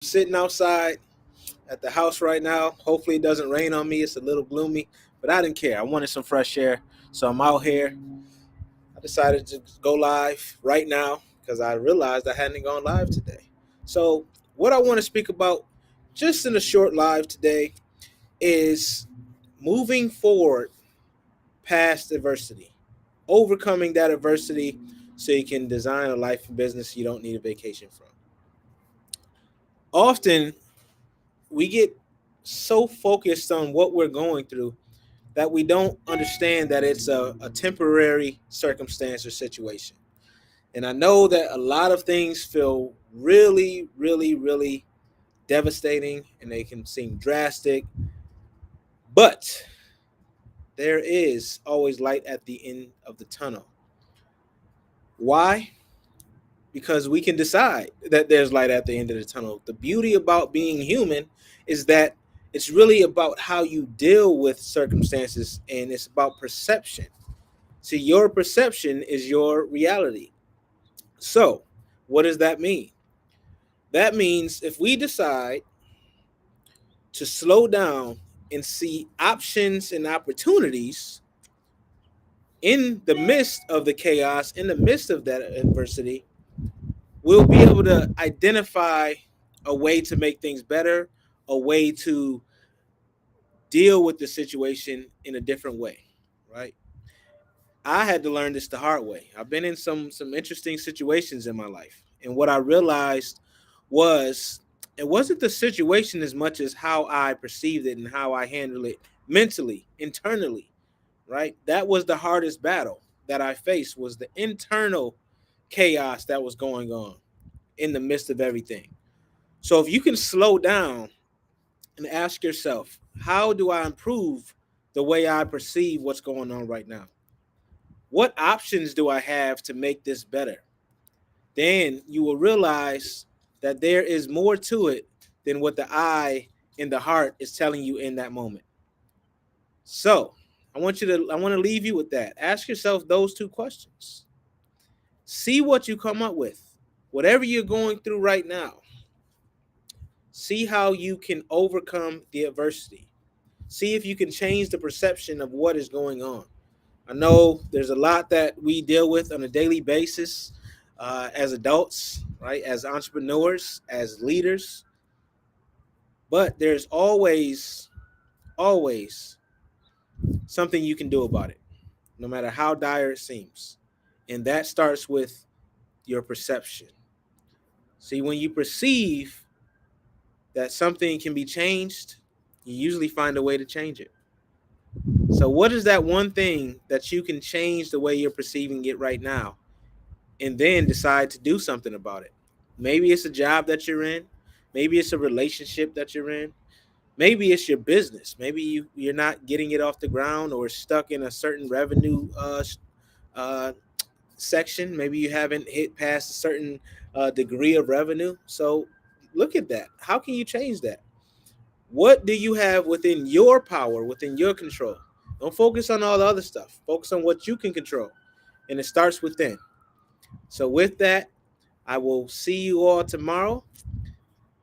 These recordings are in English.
Sitting outside at the house right now. Hopefully, it doesn't rain on me. It's a little gloomy, but I didn't care. I wanted some fresh air, so I'm out here. I decided to go live right now because I realized I hadn't gone live today. So, what I want to speak about just in a short live today is moving forward past adversity, overcoming that adversity so you can design a life and business you don't need a vacation from. Often, we get so focused on what we're going through that we don't understand that it's a temporary circumstance or situation. And I know that a lot of things feel really, really, really devastating and they can seem drastic, but there is always light at the end of the tunnel. Why? Because we can decide that there's light at the end of the tunnel. The beauty about being human is that it's really about how you deal with circumstances and it's about perception. See, your perception is your reality. So, what does that mean? That means if we decide to slow down and see options and opportunities in the midst of the chaos, in the midst of that adversity, we'll be able to identify a way to make things better, a way to deal with the situation in a different way, right? I had to learn this the hard way. I've been in some interesting situations in my life, and what I realized was it wasn't the situation as much as how I perceived it and how I handled it mentally, internally, right? That was the hardest battle that I faced was the internal chaos that was going on in the midst of everything. So if you can slow down and ask yourself, how do I improve the way I perceive what's going on right now? What options do I have to make this better? Then you will realize that there is more to it than what the eye and the heart is telling you in that moment. So I want to leave you with that. Ask yourself those two questions. See what you come up with. Whatever you're going through right now, see how you can overcome the adversity. See if you can change the perception of what is going on. I know there's a lot that we deal with on a daily basis as adults, right? As entrepreneurs, as leaders, but there's always something you can do about it, no matter how dire it seems. And that starts with your perception. See, when you perceive that something can be changed, you usually find a way to change it. So, what is that one thing that you can change the way you're perceiving it right now and then decide to do something about it? Maybe it's a job that you're in, maybe it's a relationship that you're in, maybe it's your business. Maybe you're not getting it off the ground or stuck in a certain revenue uh, section. Maybe you haven't hit past a certain degree of revenue. So, look at that. How can you change that? What do you have within your power, within your control? Don't focus on all the other stuff. Focus on what you can control. And it starts within. So, with that, I will see you all tomorrow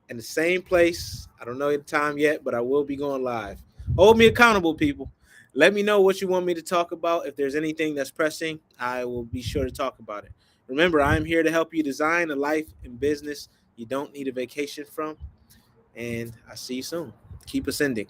in the same place. I don't know the time yet, but I will be going live. Hold me accountable, people. Let me know what you want me to talk about. If there's anything that's pressing, I will be sure to talk about it. Remember, I'm here to help you design a life and business you don't need a vacation from. And I see you soon. Keep ascending.